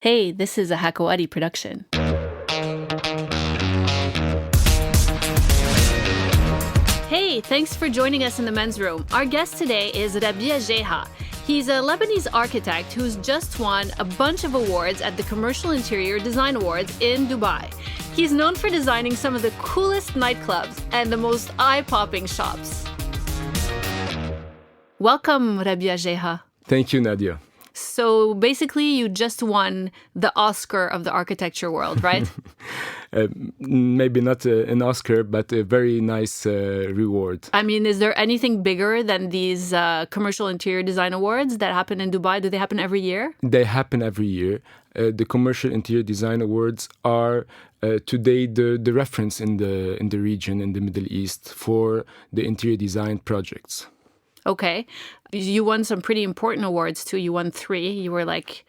Hey, this is a Hakawari production. Hey, thanks for joining us in the men's room. Our guest today is Rabih Geha. He's a Lebanese architect who's just won a bunch of awards at the Commercial Interior Design Awards in Dubai. He's known for designing some of the coolest nightclubs and the most eye-popping shops. Welcome, Rabih Geha. Thank you, Nadia. So basically, you just won the Oscar of the architecture world, right? Maybe not an Oscar, but a very nice reward. I mean, is there anything bigger than these commercial interior design awards that happen in Dubai? Do they happen every year? They happen every year. The Commercial Interior Design Awards are today the reference in the region, in the Middle East, for the interior design projects. Okay. You won some pretty important awards too. You won 3. You were like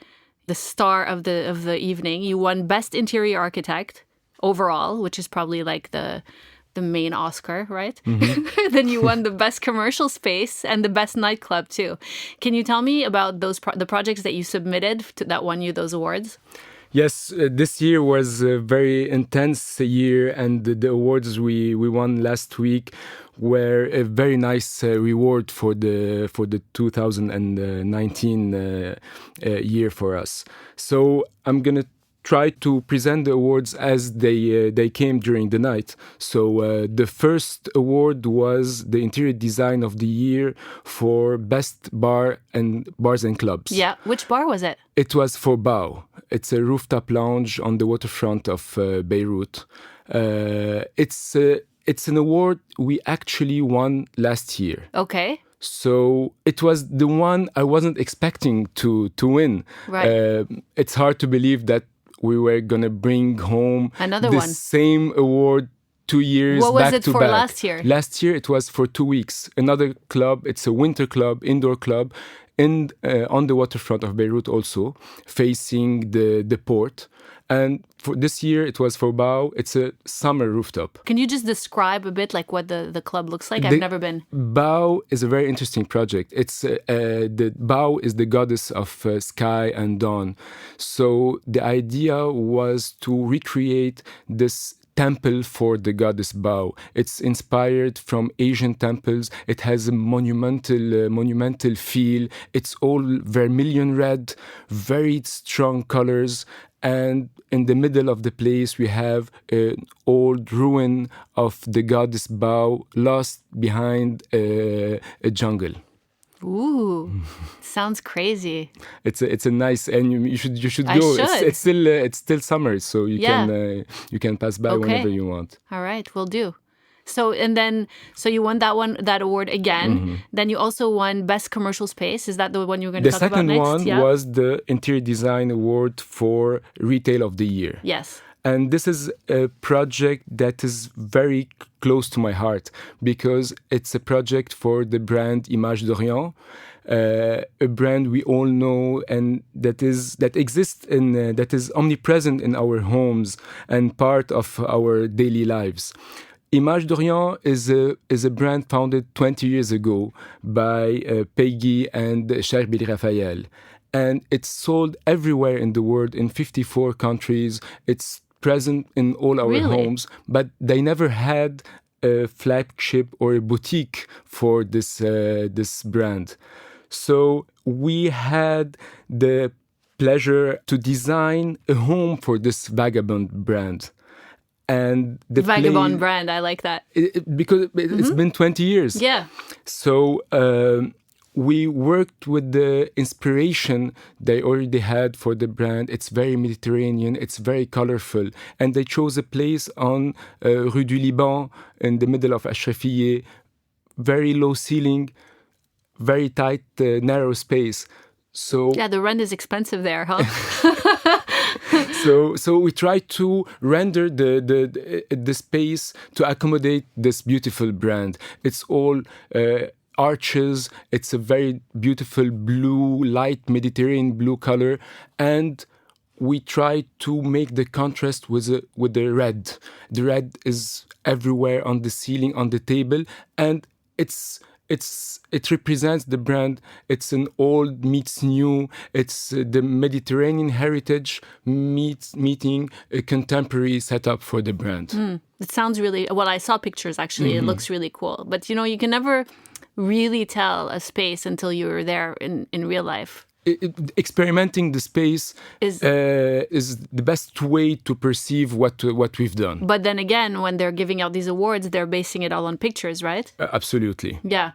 the star of the evening. You won Best Interior Architect overall, which is probably like the main Oscar, right? Mm-hmm. Then you won the Best Commercial Space and the Best Nightclub too. Can you tell me about those the projects that you submitted that won you those awards? Yes, this year was a very intense year, and the awards we won last week were a very nice reward for the 2019 year for us. So I'm gonna try to present the awards as they came during the night. So the first award was the Interior Design of the Year for Best Bars and Clubs. Yeah, which bar was it? It was for Bao. It's a rooftop lounge on the waterfront of Beirut. It's an award we actually won last year. Okay. So it was the one I wasn't expecting to win. Right. It's hard to believe that we were going to bring home another the one. Same award 2 years back to back. What was it for last year? Last year it was for 2 weeks. Another club, it's a winter club, indoor club, on the waterfront of Beirut also, facing the port. And for this year, it was for Bao. It's a summer rooftop. Can you just describe a bit like what the club looks like? I've never been. Bao is a very interesting project. It's the Bao is the goddess of sky and dawn. So the idea was to recreate this temple for the goddess Bao. It's inspired from Asian temples. It has a monumental feel. It's all vermilion red, very strong colors. And in the middle of the place, we have an old ruin of the goddess Bao lost behind a jungle. Ooh, sounds crazy. It's a nice, and you should I go. Should. It's still summer, so you can pass by whenever you want. All right, we'll do. So you won that award again. Mm-hmm. Then you also won Best Commercial Space. Is that the one you were going to talk about next? The second one was the Interior Design Award for Retail of the Year. Yes. And this is a project that is very close to my heart because it's a project for the brand Image, a brand we all know and that exists that is omnipresent in our homes and part of our daily lives. Image d'Orient is a brand founded 20 years ago by Peggy and Cheikh Billy Raphael. And it's sold everywhere in the world, in 54 countries. It's present in all our homes, but they never had a flagship or a boutique for this brand. So we had the pleasure to design a home for this vagabond brand. And the vagabond brand, I like that. Because it's been 20 years. Yeah. So we worked with the inspiration they already had for the brand. It's very Mediterranean. It's very colorful. And they chose a place on Rue du Liban in the middle of Ashrafiyeh. Very low ceiling, very tight, narrow space. So yeah, the rent is expensive there, huh? So we try to render the space to accommodate this beautiful brand. It's all arches. It's a very beautiful blue, light Mediterranean blue color, and we try to make the contrast with the red. The red is everywhere on the ceiling, on the table, and it's it represents the brand. It's an old meets new. It's the Mediterranean heritage meeting a contemporary setup for the brand. It sounds really well. I saw pictures actually. It looks really cool. But you can never really tell a space until you're there in real life. Experimenting the space is the best way to perceive what we've done. But then again, when they're giving out these awards, they're basing it all on pictures, right? Absolutely. Yeah.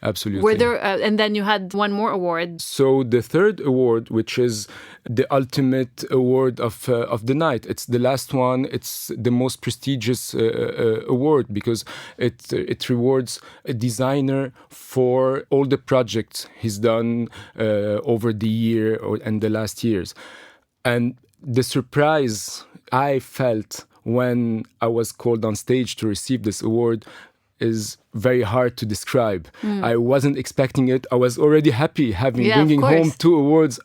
Absolutely. Were there, and then you had one more award. So the third award, which is the ultimate award of the night, it's the last one. It's the most prestigious award because it rewards a designer for all the projects he's done over the year and the last years. And the surprise I felt when I was called on stage to receive this award is very hard to describe. I wasn't expecting it. I was already happy bringing home 2 awards.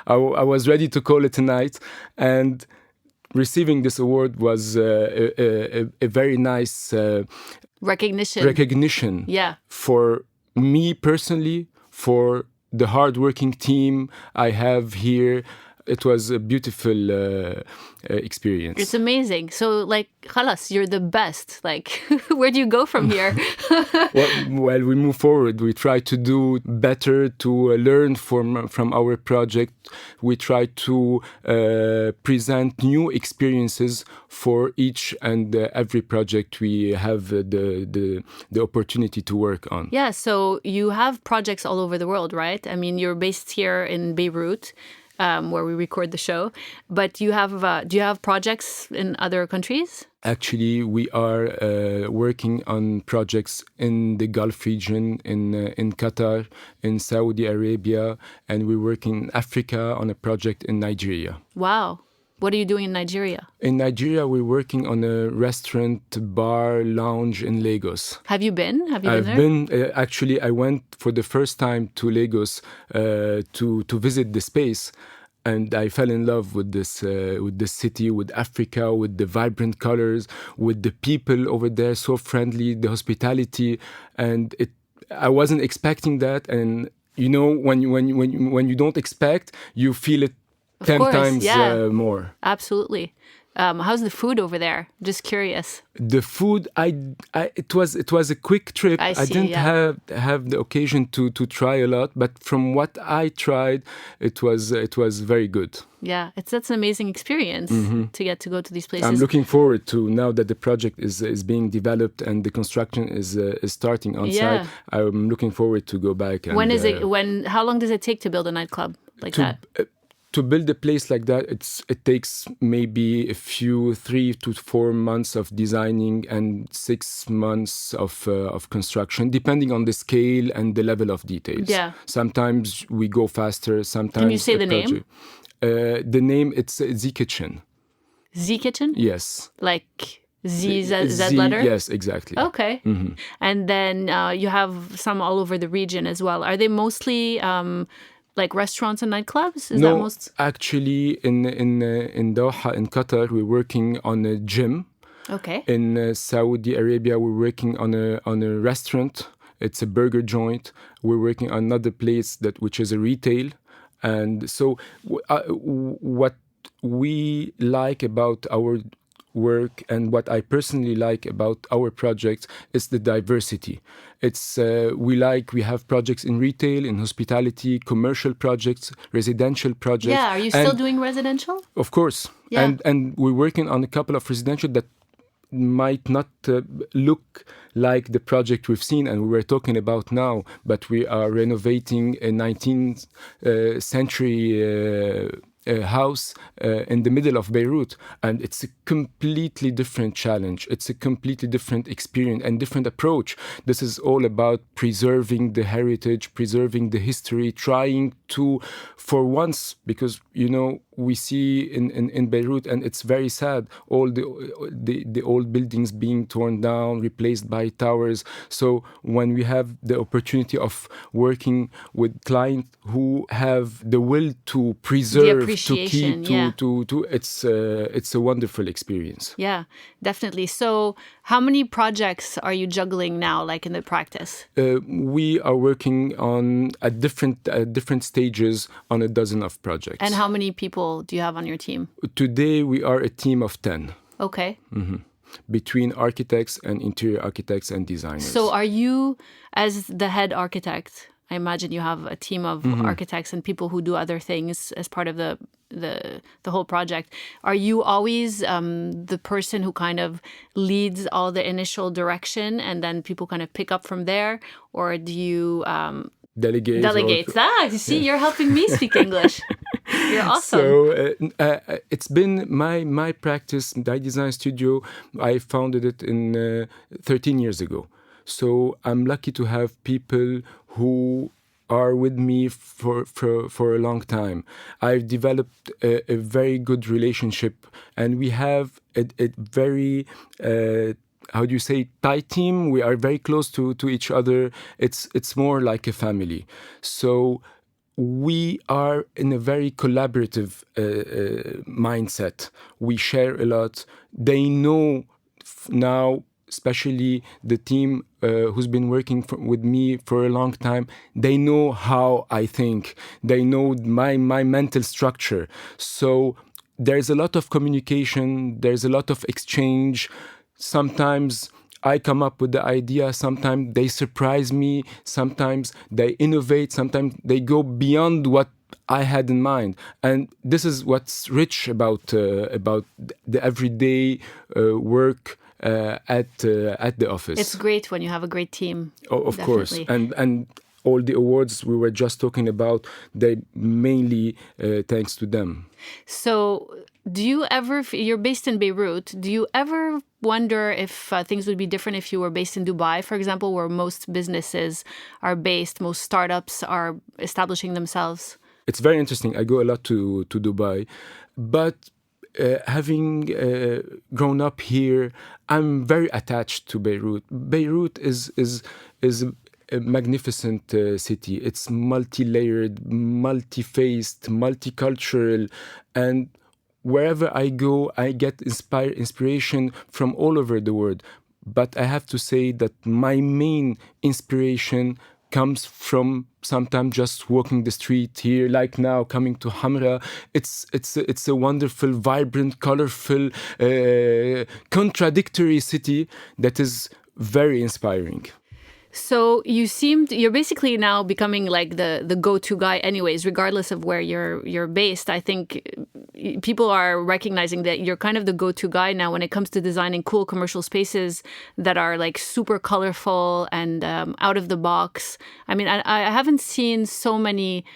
I was ready to call it a night, and receiving this award was a very nice recognition. Yeah. For me personally, for the hardworking team I have here. It was a beautiful experience. It's amazing. So, khalas, you're the best. Where do you go from here? well, we move forward. We try to do better, to learn from our project. We try to present new experiences for each and every project we have the opportunity to work on. Yeah, so you have projects all over the world, right? I mean, you're based here in Beirut. Where we record the show, but do you have projects in other countries? Actually, we are working on projects in the Gulf region, in Qatar, in Saudi Arabia, and we're working in Africa on a project in Nigeria. Wow. What are you doing in Nigeria? In Nigeria, we're working on a restaurant, bar, lounge in Lagos. Have you been? Have you been there? Actually, I went for the first time to Lagos to visit the space. And I fell in love with this city, with Africa, with the vibrant colors, with the people over there, so friendly, the hospitality. And I wasn't expecting that. And, when you don't expect, you feel it 10 times more. Absolutely. How's the food over there? Just curious. The food, it was a quick trip. I didn't have the occasion to try a lot, but from what I tried, it was very good. Yeah, that's an amazing experience to get to go to these places. I'm looking forward to, now that the project is being developed and the construction is starting on site. I'm looking forward to go back. And, when is it? How long does it take to build a nightclub like that? To build a place like that, it takes maybe 3 to 4 months of designing and 6 months of construction, depending on the scale and the level of details. Yeah. Sometimes we go faster. Sometimes. Can you say the name? The name, it's Z Kitchen. Z Kitchen? Yes. Like Z letter? Yes, exactly. Okay. Mm-hmm. And then you have some all over the region as well. Are they mostly like restaurants and nightclubs? Actually, in Doha, in Qatar, we're working on a gym. Okay. In Saudi Arabia, we're working on a restaurant. It's a burger joint. We're working on another place which is a retail. And so, what we like about our work and what I personally like about our projects is the diversity. It's we have projects in retail, in hospitality, commercial projects, residential projects. Yeah, are you still doing residential? Of course. Yeah. And we're working on a couple of residential that might not look like the project we've seen and we were talking about now, but we are renovating a 19th century house in the middle of Beirut, and it's a completely different challenge. It's a completely different experience and different approach. This is all about preserving the heritage, preserving the history, trying to, for once, because we see in Beirut, and it's very sad, all the old buildings being torn down, replaced by towers. So when we have the opportunity of working with clients who have the will to preserve appreciation. It's a wonderful experience. Yeah, definitely. So how many projects are you juggling now, like in the practice? We are working on at different stages on a dozen of projects. And how many people do you have on your team? Today we are a team of 10. Okay. Between architects and interior architects and designers. So are you, as the head architect, I imagine you have a team of architects and people who do other things as part of the whole project. Are you always the person who kind of leads all the initial direction and then people kind of pick up from there? Or do you delegate? You see, you're helping me speak English. You're awesome. So it's been my practice, my design studio. I founded it in 13 years ago. So I'm lucky to have people who are with me for a long time. I've developed a very good relationship, and we have a very how do you say, tight team. We are very close to each other. It's more like a family. So we are in a very collaborative mindset. We share a lot. They know now, especially the team who's been working with me for a long time, they know how I think. They know my mental structure. So there's a lot of communication. There's a lot of exchange. Sometimes I come up with the idea, sometimes they surprise me, sometimes they innovate, sometimes they go beyond what I had in mind. And this is what's rich about the everyday work at the office. It's great when you have a great team. Of course. And all the awards we were just talking about, they mainly thanks to them. So do you ever, you're based in Beirut, do you ever wonder if things would be different if you were based in Dubai, for example, where most businesses are based, most startups are establishing themselves? It's very interesting. I go a lot to Dubai, but having grown up here, I'm very attached to Beirut. Beirut is a magnificent city. It's multi-layered, multi-faced, multicultural, and wherever I go, I get inspiration from all over the world. But I have to say that my main inspiration comes from sometimes just walking the street here, like now coming to Hamra. It's a wonderful, vibrant, colorful, contradictory city that is very inspiring. So you're basically now becoming like the go-to guy anyways, regardless of where you're based. I think people are recognizing that you're kind of the go-to guy now when it comes to designing cool commercial spaces that are like super colorful and out of the box. I mean, I haven't seen so many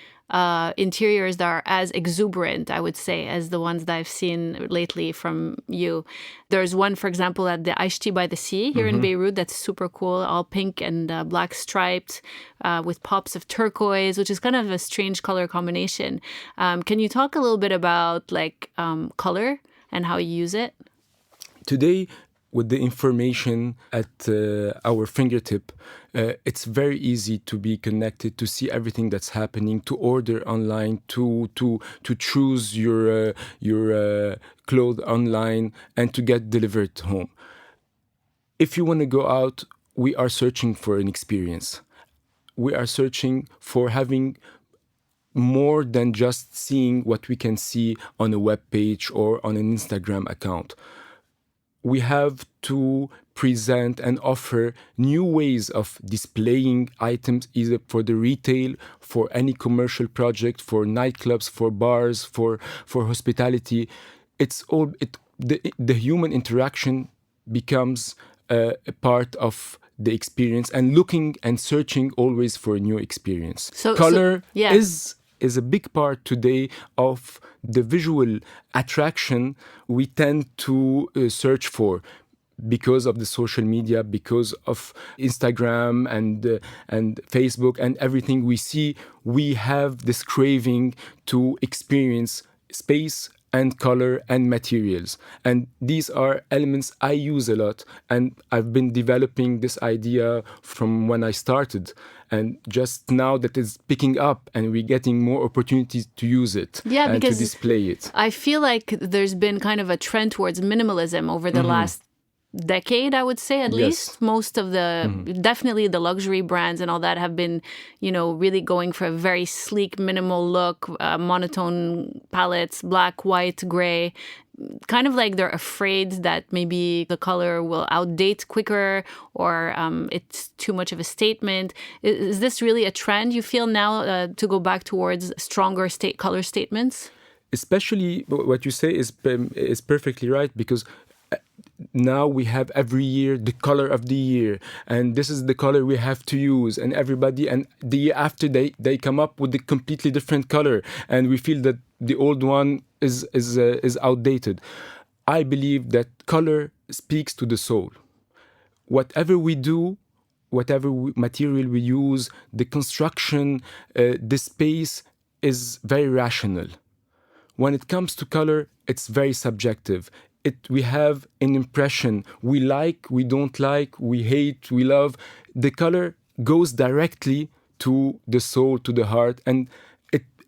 interiors that are as exuberant, I would say, as the ones that I've seen lately from you. There's one, for example, at the Aishti by the Sea here in Beirut that's super cool, all pink and black striped with pops of turquoise, which is kind of a strange color combination. Can you talk a little bit about like color and how you use it? Today, with the information at our fingertip, it's very easy to be connected, to see everything that's happening, to order online, to choose your clothes online, and to get delivered home. If you want to go out, we are searching for an experience. We are searching for having more than just seeing what we can see on a web page or on an Instagram account. We have to present and offer new ways of displaying items, either for the retail, for any commercial project, for nightclubs, for bars, for hospitality. The human interaction becomes a part of the experience, and looking and searching always for a new experience. Color is a big part today of the visual attraction we tend to search for because of the social media, because of Instagram and Facebook and everything we see. We have this craving to experience space and color and materials. And these are elements I use a lot. And I've been developing this idea from when I started. And just now that it's picking up and we're getting more opportunities to use it and to display it. I feel like there's been kind of a trend towards minimalism over the last decade, I would say, at least. Most of definitely the luxury brands and all that have been, really going for a very sleek, minimal look, monotone palettes, black, white, gray. Kind of like they're afraid that maybe the color will outdate quicker or it's too much of a statement. Is this really a trend you feel now to go back towards stronger color statements? Especially what you say is perfectly right, because now we have every year the color of the year, and this is the color we have to use, and the year after they come up with a completely different color, and we feel that the old one is outdated. I believe that color speaks to the soul. Whatever we do, material we use, the construction, the space is very rational. When it comes to color, it's very subjective. We have an impression. We like, we don't like, we hate, we love. The color goes directly to the soul, to the heart, and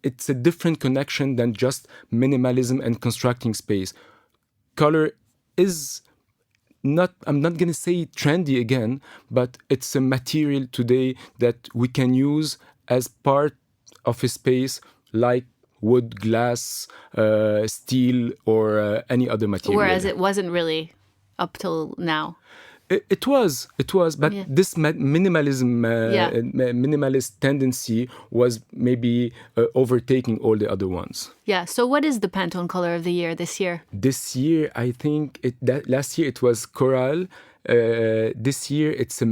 it's a different connection than just minimalism and constructing space. Color is not, I'm not going to say trendy again, but it's a material today that we can use as part of a space, like wood, glass, steel, or any other material. Whereas it wasn't really up till now. It was, but this minimalist tendency was maybe overtaking all the other ones. Yeah. So, what is the Pantone color of the year this year? This year, I think last year it was coral. This year it's a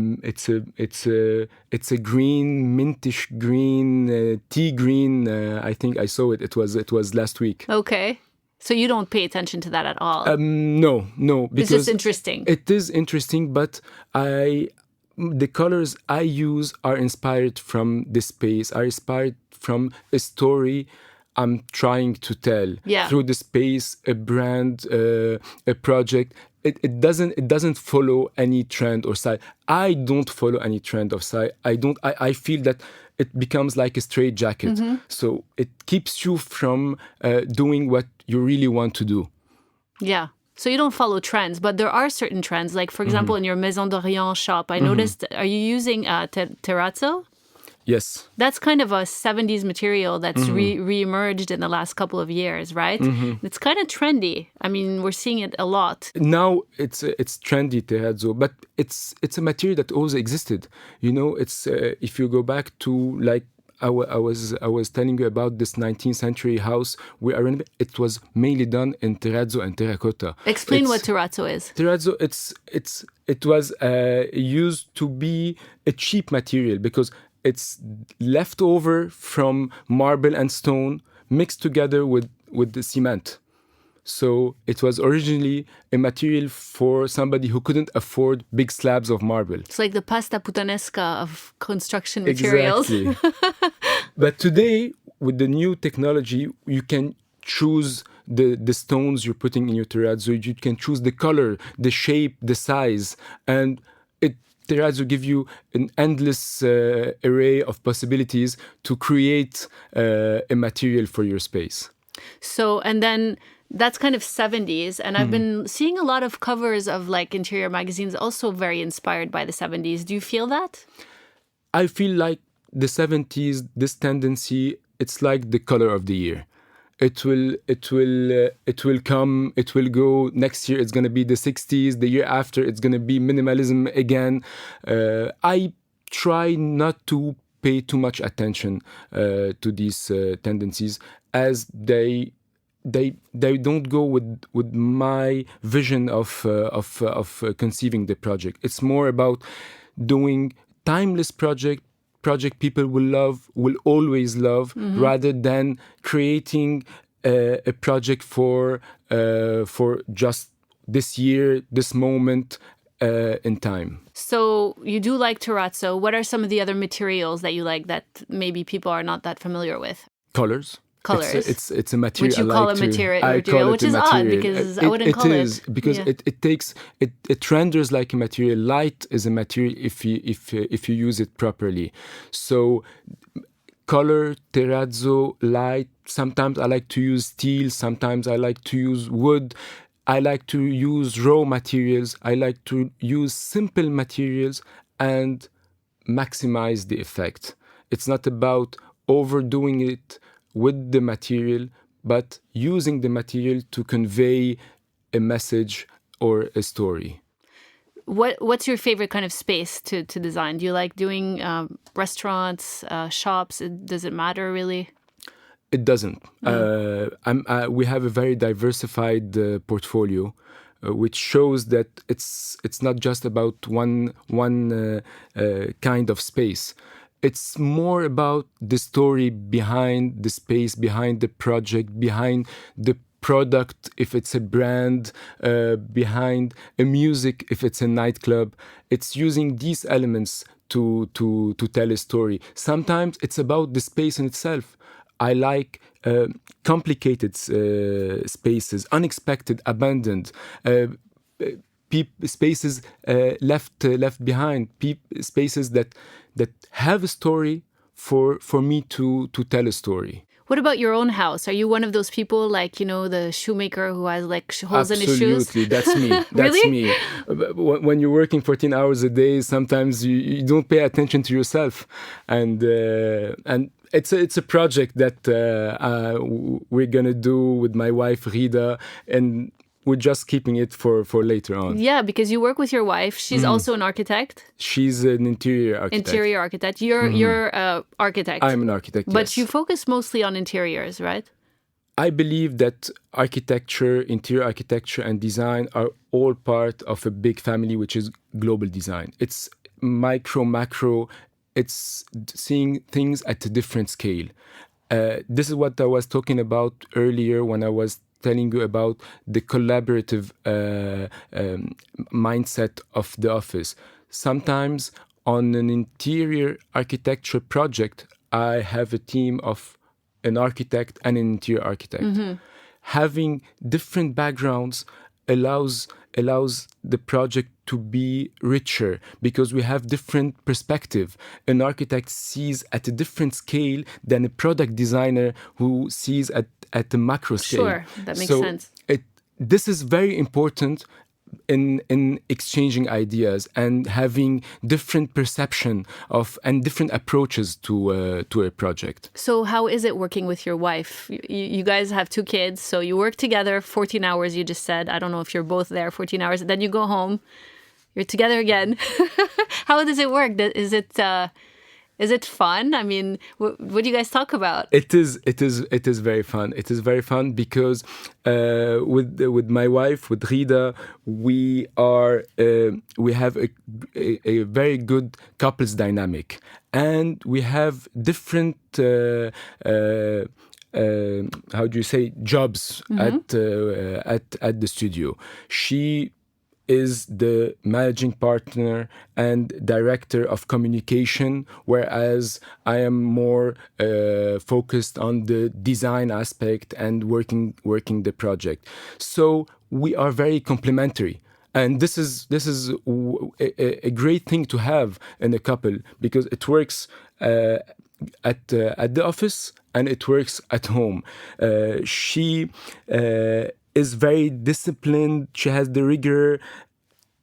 green, mintish green, tea green. I think I saw it. It was last week. Okay. So you don't pay attention to that at all? No, because it's just interesting. It is interesting, but the colors I use are inspired from the space, are inspired from a story I'm trying to tell through the space, a brand, a project. It doesn't follow any trend or style. I don't follow any trend or style. I feel that it becomes like a straitjacket. So it keeps you from doing what you really want to do. Yeah. So you don't follow trends, but there are certain trends. Like, for example, in your Maison d'Orient shop, I noticed, are you using terrazzo? Yes. That's kind of a 70s material that's re-emerged in the last couple of years, right? It's kind of trendy. I mean, we're seeing it a lot. Now it's trendy, terrazzo, but it's a material that always existed. It's if you go back to, like, I was telling you about this 19th century house where it was mainly done in terrazzo and terracotta. Explain what terrazzo is. Terrazzo, it was used to be a cheap material because it's left over from marble and stone mixed together with the cement. So it was originally a material for somebody who couldn't afford big slabs of marble. It's like the pasta puttanesca of construction materials. Exactly. But today, with the new technology, you can choose the stones you're putting in your terrazzo. You can choose the color, the shape, the size, and terrazzo give you an endless array of possibilities to create a material for your space. So, and then that's kind of 70s. And I've been seeing a lot of covers of like interior magazines also very inspired by the 70s. Do you feel that? I feel like the 70s, this tendency, it's like the color of the year. It will come, it will go. Next year, it's going to be the 60s. The year after, it's going to be minimalism again. I try not to pay too much attention to these tendencies, as they don't go with my vision of conceiving the project. It's more about doing timeless project people will always love, rather than creating a project for just this year, this moment in time. So you do like terrazzo. What are some of the other materials that you like that maybe people are not that familiar with? Colors. colors. It's a material. Which you call a material, I call which it a is odd material. because I wouldn't call it. It is because it renders like a material. Light is a material if you use it properly. So color, terrazzo, light. Sometimes I like to use steel. Sometimes I like to use wood. I like to use raw materials. I like to use simple materials and maximize the effect. It's not about overdoing it with the material, but using the material to convey a message or a story. What's your favorite kind of space to design? Do you like doing restaurants, shops? Does it matter really? It doesn't. We have a very diversified portfolio, which shows that it's not just about one kind of space. It's more about the story behind the space, behind the project, behind the product, if it's a brand, behind a music, if it's a nightclub. It's using these elements to tell a story. Sometimes it's about the space in itself. I like complicated spaces, unexpected, abandoned. Spaces left behind, spaces that have a story for me to tell a story. What about your own house? Are you one of those people like, the shoemaker who has like holes in his shoes? Absolutely, that's me. That's Really? me. When you're working 14 hours a day, sometimes you don't pay attention to yourself, and it's a project that we're gonna do with my wife Rida, and we're just keeping it for later on. Yeah, because you work with your wife. She's also an architect. She's an interior architect. Interior architect. You're architect. I'm an architect, But yes. you focus mostly on interiors, right? I believe that architecture, interior architecture, and design are all part of a big family, which is global design. It's micro, macro. It's seeing things at a different scale. This is what I was talking about earlier when I was telling you about the collaborative mindset of the office. Sometimes on an interior architecture project, I have a team of an architect and an interior architect. Having different backgrounds allows the project to be richer because we have different perspective. An architect sees at a different scale than a product designer who sees at a macro scale. Sure, that makes sense. This is very important in exchanging ideas and having different perception of and different approaches to a project. So how is it working with your wife? You guys have 2 kids, so you work together 14 hours, you just said. I don't know if you're both there 14 hours. Then you go home. You're together again. How does it work? Is it fun? I mean, what do you guys talk about? It is very fun. It is very fun because with my wife, with Rida, we have a very good couples dynamic, and we have Different how do you say, jobs at the studio. She is the managing partner and director of communication, whereas I am more focused on the design aspect and working the project. So we are very complementary. And this is a great thing to have in a couple because it works at the office and it works at home. She is very disciplined. She has the rigor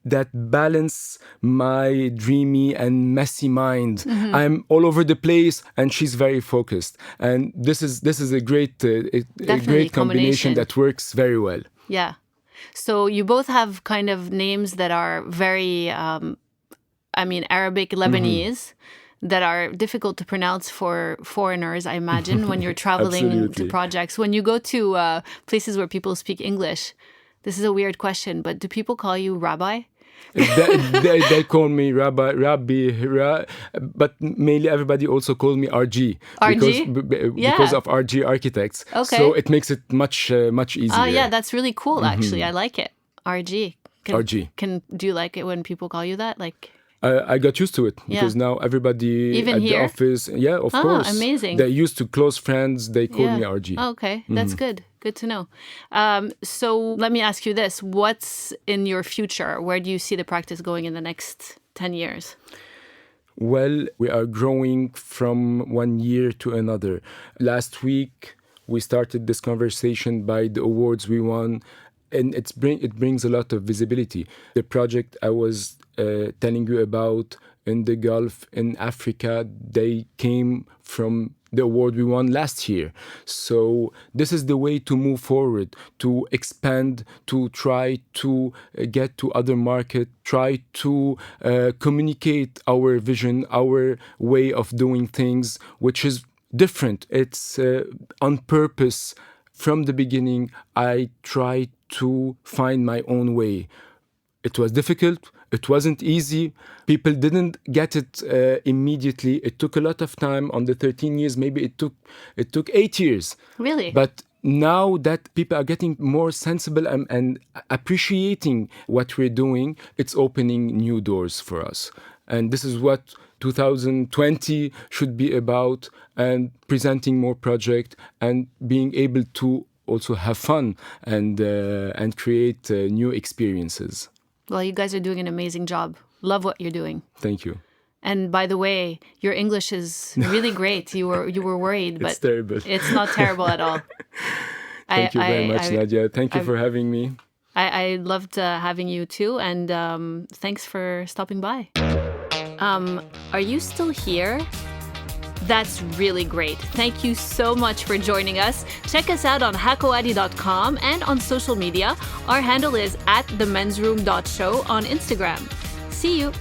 that balance my dreamy and messy mind. I'm all over the place, and she's very focused. And this is a great combination that works very well. Yeah. So you both have kind of names that are very, Arabic, Lebanese. That are difficult to pronounce for foreigners, I imagine, when you're traveling to projects. When you go to places where people speak English, this is a weird question, but do people call you Rabbi? they call me Rabih, but mainly everybody also calls me RG. Because of RG Architects. Okay. So it makes it much easier. Oh, yeah, that's really cool, actually. I like it. RG. RG. Do you like it when people call you that? Like... I got used to it because now everybody Even at here? the office, of course. Amazing. They used to close friends, they call me RG. Oh, okay, that's good. Good to know. So let me ask you this. What's in your future? Where do you see the practice going in the next 10 years? Well, we are growing from one year to another. Last week, we started this conversation by the awards we won, and it brings a lot of visibility. The project I was telling you about in the Gulf, in Africa, they came from the award we won last year. So this is the way to move forward, to expand, to try to get to other markets, try to communicate our vision, our way of doing things, which is different. It's on purpose. From the beginning, I tried to find my own way. It was difficult. It wasn't easy. People didn't get it immediately. It took a lot of time. On the 13 years, maybe it took 8 years. Really? But now that people are getting more sensible and appreciating what we're doing, it's opening new doors for us. And this is what 2020 should be about, and presenting more projects and being able to also have fun and create new experiences. Well, you guys are doing an amazing job. Love what you're doing. Thank you. And by the way, your English is really great. You were worried, but It's terrible. It's not terrible at all. Thank you very much, Nadia. Thank you for having me. I loved having you too, and thanks for stopping by. Are you still here? That's really great. Thank you so much for joining us. Check us out on hakoadi.com and on social media. Our handle is @themensroom.show on Instagram. See you.